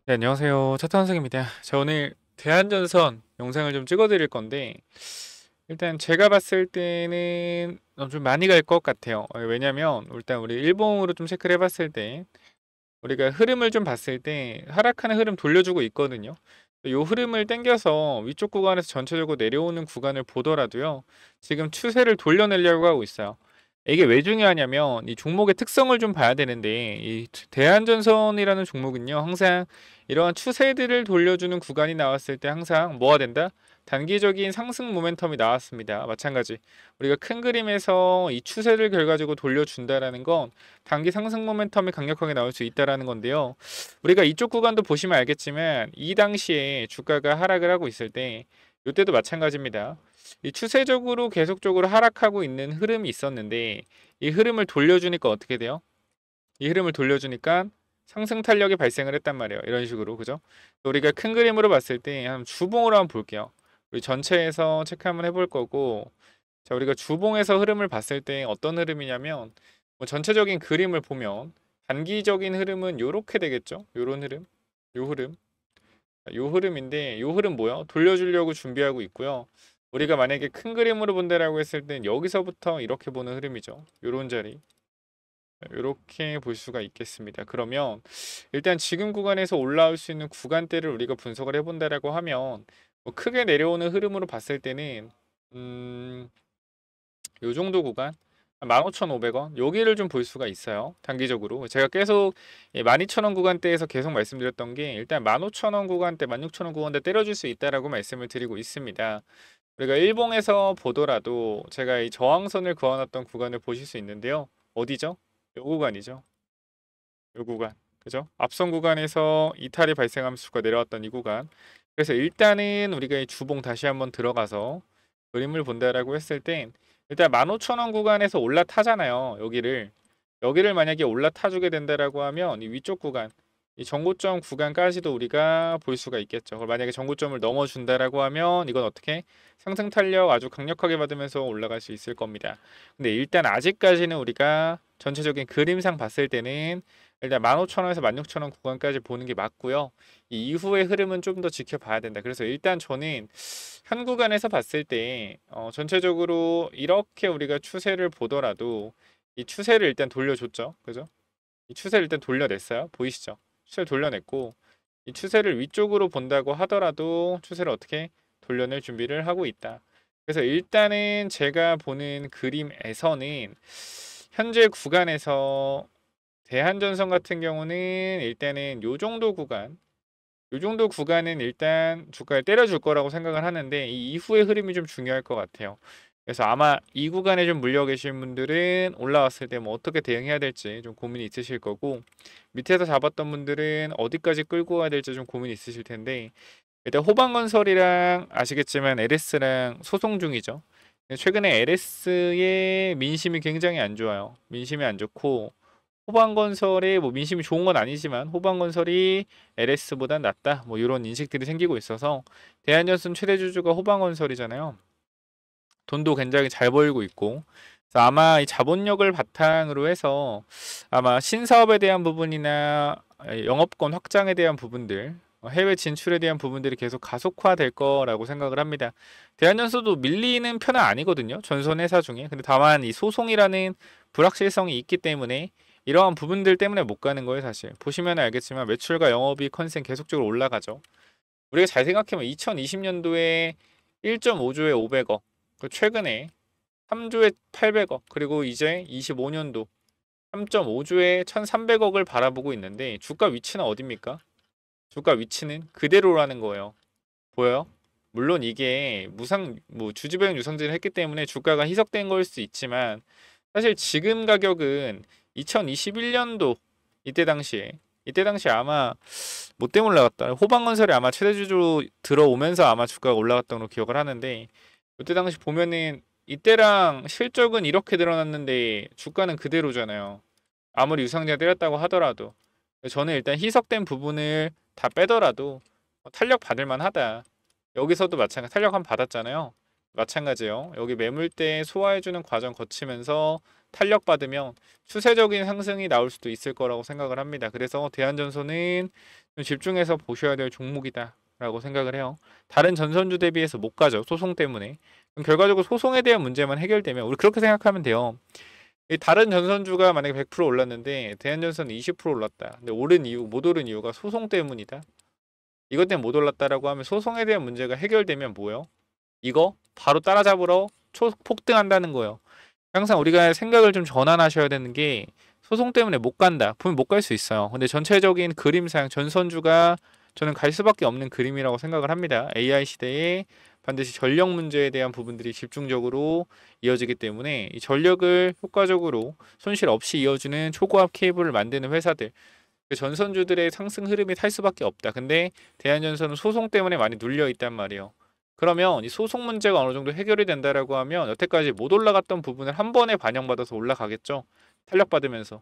네, 안녕하세요. 차탄 선생입니다. 자, 오늘 대한전선 영상을 좀 찍어 드릴 건데, 일단 제가 봤을 때는 좀 많이 갈 것 같아요. 왜냐면 일단 우리 일봉으로 좀 체크를 해봤을 때 우리가 흐름을 좀 봤을 때 하락하는 흐름 돌려주고 있거든요. 이 흐름을 땡겨서 위쪽 구간에서 전체적으로 내려오는 구간을 보더라도요, 지금 추세를 돌려내려고 하고 있어요. 이게 왜 중요하냐면 이 종목의 특성을 좀 봐야 되는데, 이 대한전선이라는 종목은요, 항상 이러한 추세들을 돌려주는 구간이 나왔을 때 항상 뭐가 된다? 단기적인 상승 모멘텀이 나왔습니다. 마찬가지 우리가 큰 그림에서 이 추세를 결과적으로 돌려준다라는 건 단기 상승 모멘텀이 강력하게 나올 수 있다라는 건데요. 우리가 이쪽 구간도 보시면 알겠지만 이 당시에 주가가 하락을 하고 있을 때 이때도 마찬가지입니다. 이 추세적으로 계속적으로 하락하고 있는 흐름이 있었는데 이 흐름을 돌려주니까 어떻게 돼요? 이 흐름을 돌려주니까 상승 탄력이 발생을 했단 말이에요. 이런 식으로, 그죠? 우리가 큰 그림으로 봤을 때 한 주봉으로 한번 볼게요. 우리 전체에서 체크 한번 해볼 거고, 자, 우리가 주봉에서 흐름을 봤을 때 어떤 흐름이냐면, 뭐 전체적인 그림을 보면 단기적인 흐름은 요렇게 되겠죠? 요런 흐름, 요 흐름, 요 흐름인데, 요 흐름 뭐야? 돌려주려고 준비하고 있고요. 우리가 만약에 큰 그림으로 본다라고 했을 땐 여기서부터 이렇게 보는 흐름이죠. 요런 자리. 이렇게 볼 수가 있겠습니다. 그러면 일단 지금 구간에서 올라올 수 있는 구간대를 우리가 분석을 해본다라고 하면 뭐 크게 내려오는 흐름으로 봤을 때는 음, 요 정도 구간 15,500원 여기를 좀 볼 수가 있어요. 단기적으로 제가 계속 12,000원 구간대에서 계속 말씀드렸던 게 일단 15,000원 구간대, 16,000원 구간대 때려줄 수 있다라고 말씀을 드리고 있습니다. 우리가 일봉에서 보더라도 제가 이 저항선을 그어놨던 구간을 보실 수 있는데요. 어디죠? 요 구간이죠. 요 구간. 그죠? 앞선 구간에서 이탈이 발생하면서 주가 내려왔던 이 구간. 그래서 일단은 우리가 이 주봉 다시 한번 들어가서 그림을 본다라고 했을 땐 일단 15,000원 구간에서 올라타잖아요. 여기를 만약에 올라타주게 된다라고 하면 이 위쪽 구간, 이 정고점 구간까지도 우리가 볼 수가 있겠죠. 만약에 정고점을 넘어준다라고 하면 이건 어떻게 상승 탄력 아주 강력하게 받으면서 올라갈 수 있을 겁니다. 근데 일단 아직까지는 우리가 전체적인 그림상 봤을 때는 일단 15,000원에서 16,000원 구간까지 보는 게 맞고요. 이 이후의 흐름은 좀 더 지켜봐야 된다. 그래서 일단 저는 현 구간에서 봤을 때 전체적으로 이렇게 우리가 추세를 보더라도 이 추세를 일단 돌려줬죠. 그죠? 이 추세를 일단 돌려냈어요. 보이시죠? 추세를 돌려냈고 이 추세를 위쪽으로 본다고 하더라도 추세를 어떻게 돌려낼 준비를 하고 있다. 그래서 일단은 제가 보는 그림에서는 현재 구간에서 대한전선 같은 경우는 일단은 요 정도 구간은 일단 주가를 때려줄 거라고 생각을 하는데 이 이후의 흐름이 좀 중요할 것 같아요. 그래서 아마 이 구간에 좀 물려 계신 분들은 올라왔을 때 뭐 어떻게 대응해야 될지 좀 고민이 있으실 거고, 밑에서 잡았던 분들은 어디까지 끌고 가야 될지 좀 고민이 있으실 텐데, 일단 호방건설이랑 아시겠지만 LS랑 소송 중이죠. 최근에 LS의 민심이 굉장히 안 좋아요. 민심이 안 좋고 호방건설의 뭐 민심이 좋은 건 아니지만 호방건설이 LS보다 낫다 뭐 이런 인식들이 생기고 있어서 대한전선 최대 주주가 호방건설이잖아요. 돈도 굉장히 잘 벌고 있고, 그래서 아마 이 자본력을 바탕으로 해서 아마 신사업에 대한 부분이나 영업권 확장에 대한 부분들, 해외 진출에 대한 부분들이 계속 가속화될 거라고 생각을 합니다. 대한전선도 밀리는 편은 아니거든요. 전선 회사 중에. 근데 다만 이 소송이라는 불확실성이 있기 때문에 이러한 부분들 때문에 못 가는 거예요, 사실. 보시면 알겠지만 매출과 영업이익 컨센 계속적으로 올라가죠. 우리가 잘 생각해보면 2020년도에 1.5조에 500억, 최근에 3조에 800억, 그리고 이제 25년도 3.5조에 1,300억을 바라보고 있는데 주가 위치는 어딥니까? 주가 위치는 그대로라는 거예요. 보여요? 물론 이게 주주배용 유상증을 했기 때문에 주가가 희석된 걸 수 있지만 사실 지금 가격은 2021년도 이때 당시에 아마 뭐 때문에 올라갔다. 호방건설이 아마 최대주주 들어오면서 아마 주가가 올라갔던 걸로 기억을 하는데, 이때 당시 보면은 이때랑 실적은 이렇게 늘어났는데 주가는 그대로잖아요. 아무리 유상증 때렸다고 하더라도. 저는 일단 희석된 부분을 다 빼더라도 탄력 받을 만하다. 여기서도 마찬가지 탄력 한 번 받았잖아요. 마찬가지예요. 여기 매물대 소화해주는 과정 거치면서 탄력받으면 추세적인 상승이 나올 수도 있을 거라고 생각을 합니다. 그래서 대한전선은 좀 집중해서 보셔야 될 종목이다 라고 생각을 해요. 다른 전선주 대비해서 못 가죠. 소송 때문에. 그럼 결과적으로 소송에 대한 문제만 해결되면 우리 그렇게 생각하면 돼요. 이 다른 전선주가 만약에 100% 올랐는데 대한전선은 20% 올랐다. 근데 못 오른 이유가 소송 때문이다. 이것 때문에 못 올랐다라고 하면 소송에 대한 문제가 해결되면 뭐예요? 이거 바로 따라잡으러 폭등한다는 거예요. 항상 우리가 생각을 좀 전환하셔야 되는 게 소송 때문에 못 간다. 보면 못 갈 수 있어요. 근데 전체적인 그림상 전선주가 저는 갈 수밖에 없는 그림이라고 생각을 합니다. AI 시대에 반드시 전력 문제에 대한 부분들이 집중적으로 이어지기 때문에 이 전력을 효과적으로 손실 없이 이어주는 초고압 케이블을 만드는 회사들, 그 전선주들의 상승 흐름이 탈 수밖에 없다. 근데 대한전선은 소송 때문에 많이 눌려 있단 말이에요. 그러면 이 소송 문제가 어느 정도 해결이 된다라고 하면 여태까지 못 올라갔던 부분을 한 번에 반영받아서 올라가겠죠. 탄력받으면서.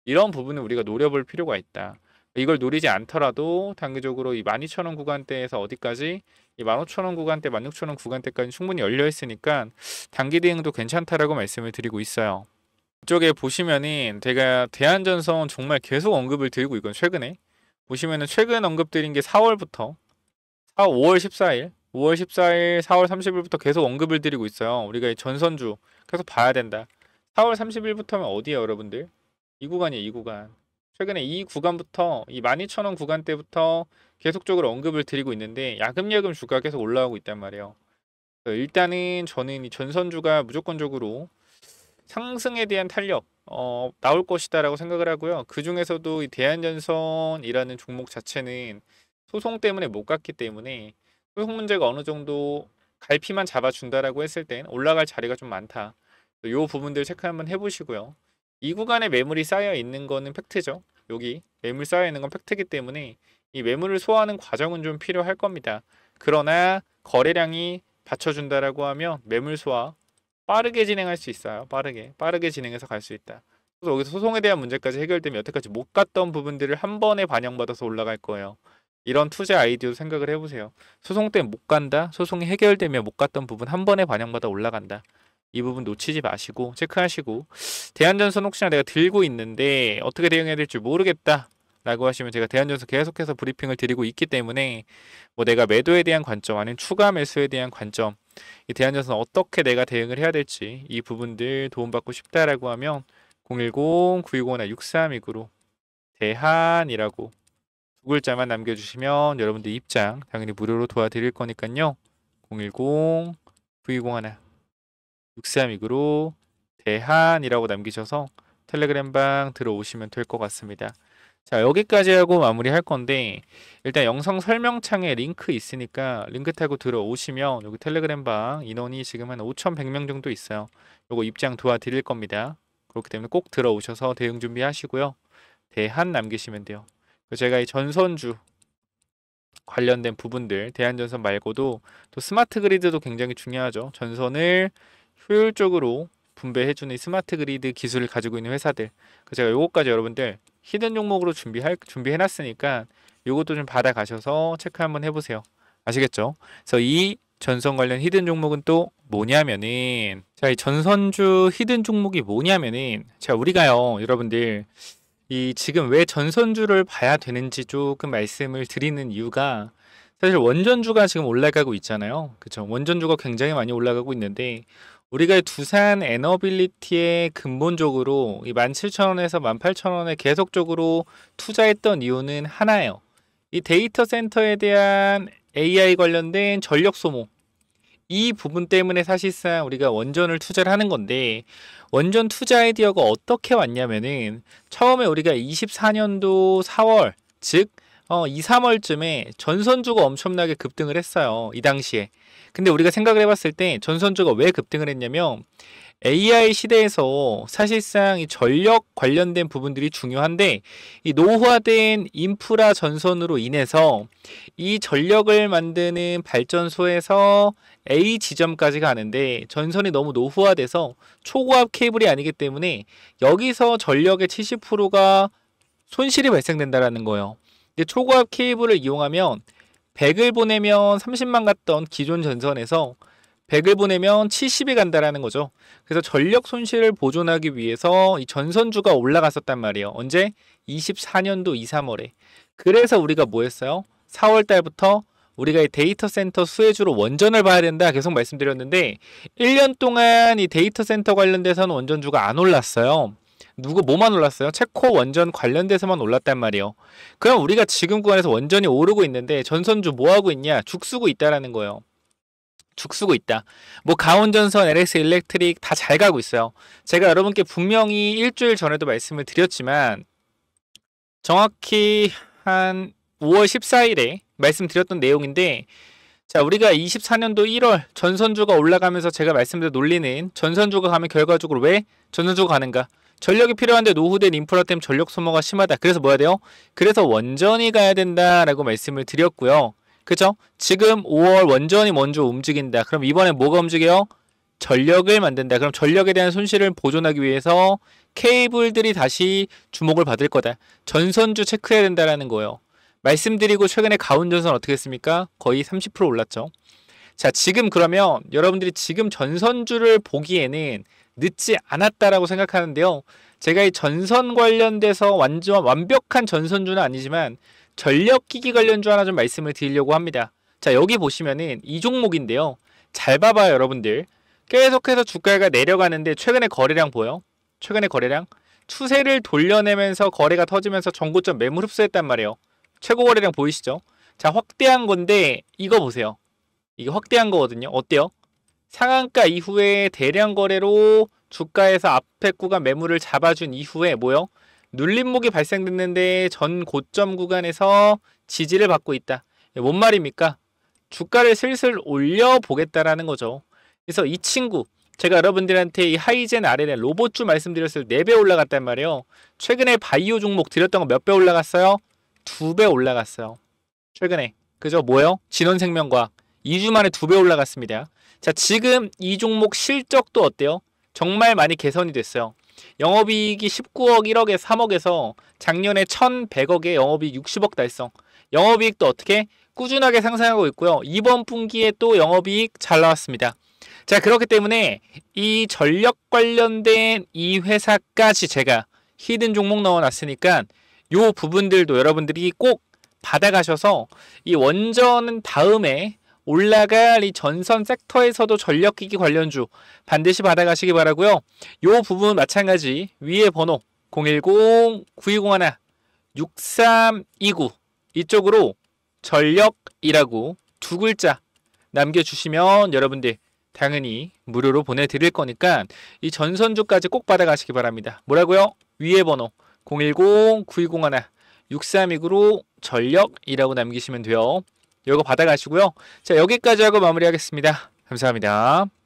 이런 부분을 우리가 노려볼 필요가 있다. 이걸 노리지 않더라도 단기적으로 이 12,000원 구간대에서 어디까지 이 15,000원 구간대, 16,000원 구간대까지 충분히 열려 있으니까 단기 대응도 괜찮다라고 말씀을 드리고 있어요. 이쪽에 보시면은 제가 대한전선 정말 계속 언급을 드리고 있거든요. 최근에 보시면은 최근 언급드린 게 4월부터 5월 14일, 5월 14일, 4월 30일부터 계속 언급을 드리고 있어요. 우리가 이 전선주 계속 봐야 된다. 4월 30일부터면 어디에요, 여러분들? 이 구간이에요, 이 구간. 최근에 이 구간부터 이 12,000원 구간대부터 계속적으로 언급을 드리고 있는데 야금야금 주가가 계속 올라오고 있단 말이에요. 일단은 저는 이 전선주가 무조건적으로 상승에 대한 탄력 나올 것이다라고 생각을 하고요. 그 중에서도 이 대한전선이라는 종목 자체는 소송 때문에 못 갔기 때문에 소송 문제가 어느 정도 갈피만 잡아준다라고 했을 땐 올라갈 자리가 좀 많다. 이 부분들 체크 한번 해보시고요. 이 구간에 매물이 쌓여 있는 거는 팩트죠. 여기 매물 쌓여 있는 건 팩트이기 때문에 이 매물을 소화하는 과정은 좀 필요할 겁니다. 그러나 거래량이 받쳐준다라고 하면 매물 소화 빠르게 진행할 수 있어요. 빠르게 진행해서 갈 수 있다. 그래서 여기서 소송에 대한 문제까지 해결되면 여태까지 못 갔던 부분들을 한 번에 반영받아서 올라갈 거예요. 이런 투자 아이디어도 생각을 해보세요. 소송 때문에 못 간다. 소송이 해결되면 못 갔던 부분 한 번에 반영받아 올라간다. 이 부분 놓치지 마시고 체크하시고, 대한전선 혹시나 내가 들고 있는데 어떻게 대응해야 될지 모르겠다 라고 하시면 제가 대한전선 계속해서 브리핑을 드리고 있기 때문에 뭐 내가 매도에 대한 관점 아니면 추가 매수에 대한 관점, 이 대한전선 어떻게 내가 대응을 해야 될지 이 부분들 도움받고 싶다라고 하면 010-9201-6329로 대한이라고 두 글자만 남겨주시면 여러분들 입장 당연히 무료로 도와드릴 거니까요. 010-9201-6329로 대한이라고 남기셔서 텔레그램방 들어오시면 될 것 같습니다. 자, 여기까지 하고 마무리할 건데 일단 영상 설명창에 링크 있으니까 링크 타고 들어오시면 여기 텔레그램방 인원이 지금 한 5,100명 정도 있어요. 요거 입장 도와드릴 겁니다. 그렇기 때문에 꼭 들어오셔서 대응 준비하시고요. 대한 남기시면 돼요. 제가 이 전선주 관련된 부분들, 대한전선 말고도 또 스마트 그리드도 굉장히 중요하죠. 전선을 효율적으로 분배해주는 스마트 그리드 기술을 가지고 있는 회사들, 제가 요거까지 여러분들 히든 종목으로 준비해놨으니까 요것도 좀 받아가셔서 체크 한번 해보세요. 아시겠죠? 그래서 이 전선 관련 히든 종목은 또 뭐냐면은, 자, 이 전선주 히든 종목이 뭐냐면은, 자, 우리가요, 여러분들 이 지금 왜 전선주를 봐야 되는지 조금 말씀을 드리는 이유가, 사실 원전주가 지금 올라가고 있잖아요. 그쵸? 원전주가 굉장히 많이 올라가고 있는데 우리가 두산 에너빌리티에 근본적으로 이 17,000원에서 18,000원에 계속적으로 투자했던 이유는 하나예요. 이 데이터 센터에 대한 AI 관련된 전력 소모, 이 부분 때문에 사실상 우리가 원전을 투자를 하는 건데, 원전 투자 아이디어가 어떻게 왔냐면은 처음에 우리가 24년도 4월, 즉 2, 3월쯤에 전선주가 엄청나게 급등을 했어요. 이 당시에. 근데 우리가 생각을 해봤을 때 전선주가 왜 급등을 했냐면, AI 시대에서 사실상 이 전력 관련된 부분들이 중요한데, 이 노후화된 인프라 전선으로 인해서 이 전력을 만드는 발전소에서 A 지점까지 가는데 전선이 너무 노후화돼서 초고압 케이블이 아니기 때문에 여기서 전력의 70%가 손실이 발생된다라는 거예요. 근데 초고압 케이블을 이용하면 100을 보내면 30만 갔던 기존 전선에서 100을 보내면 70이 간다라는 거죠. 그래서 전력 손실을 보존하기 위해서 이 전선주가 올라갔었단 말이에요. 언제? 24년도 2, 3월에. 그래서 우리가 뭐 했어요? 4월 달부터 우리가 이 데이터 센터 수혜주로 원전을 봐야 된다 계속 말씀드렸는데 1년 동안 이 데이터 센터 관련돼서는 원전주가 안 올랐어요. 뭐만 올랐어요? 체코 원전 관련돼서만 올랐단 말이에요. 그럼 우리가 지금 구간에서 원전이 오르고 있는데 전선주 뭐 하고 있냐? 죽쓰고 있다라는 거예요. 죽쓰고 있다. 뭐 가온전선, LS 일렉트릭 다 잘 가고 있어요. 제가 여러분께 분명히 일주일 전에도 말씀을 드렸지만 정확히 한 5월 14일에 말씀드렸던 내용인데 자, 우리가 24년도 1월 전선주가 올라가면서 제가 말씀드린 논리는 전선주가 가면 결과적으로 왜 전선주가 가는가? 전력이 필요한데 노후된 인프라 때문에 전력 소모가 심하다. 그래서 뭐 해야 돼요? 그래서 원전이 가야 된다라고 말씀을 드렸고요. 그죠? 지금 5월 원전이 먼저 움직인다. 그럼 이번에 뭐가 움직여요? 전력을 만든다. 그럼 전력에 대한 손실을 보존하기 위해서 케이블들이 다시 주목을 받을 거다. 전선주 체크해야 된다라는 거예요. 말씀드리고 최근에 가온전선 어떻게 했습니까? 거의 30% 올랐죠. 자, 지금 그러면 여러분들이 지금 전선주를 보기에는 늦지 않았다라고 생각하는데요. 제가 이 전선 관련돼서 완벽한 전선주는 아니지만 전력기기 관련주 하나 좀 말씀을 드리려고 합니다. 자, 여기 보시면은 이 종목인데요. 잘 봐봐요, 여러분들. 계속해서 주가가 내려가는데 최근에 거래량 보여? 최근에 거래량? 추세를 돌려내면서 거래가 터지면서 정고점 매물 흡수했단 말이에요. 최고 거래량 보이시죠? 자, 확대한 건데 이거 보세요. 이게 확대한 거거든요. 어때요? 상한가 이후에 대량 거래로 주가에서 앞에 구간 매물을 잡아준 이후에 뭐요? 눌림목이 발생됐는데 전 고점 구간에서 지지를 받고 있다. 뭔 말입니까? 주가를 슬슬 올려보겠다라는 거죠. 그래서 이 친구 제가 여러분들한테 이 하이젠 RNL 로봇주 말씀드렸을 때 4배 올라갔단 말이에요. 최근에 바이오 종목 드렸던 거 몇 배 올라갔어요? 2배 올라갔어요. 최근에. 그죠? 뭐요? 진원생명과학. 2주 만에 2배 올라갔습니다. 자, 지금 이 종목 실적도 어때요? 정말 많이 개선이 됐어요. 영업이익이 19억, 1억에 3억에서 작년에 1,100억에 영업이익 60억 달성. 영업이익도 어떻게? 꾸준하게 상승하고 있고요. 이번 분기에 또 영업이익 잘 나왔습니다. 자, 그렇기 때문에 이 전력 관련된 이 회사까지 제가 히든 종목 넣어놨으니까 요 부분들도 여러분들이 꼭 받아가셔서 이 원전은 다음에 올라갈 이 전선 섹터에서도 전력기기 관련주 반드시 받아가시기 바라고요. 요 부분 마찬가지 위에 번호 010-9201-6329 이쪽으로 전력이라고 2글자 남겨주시면 여러분들 당연히 무료로 보내드릴 거니까 이 전선주까지 꼭 받아가시기 바랍니다. 뭐라고요? 위에 번호 010-9201-6329로 전력이라고 남기시면 돼요. 이거 받아가시고요. 자, 여기까지 하고 마무리하겠습니다. 감사합니다.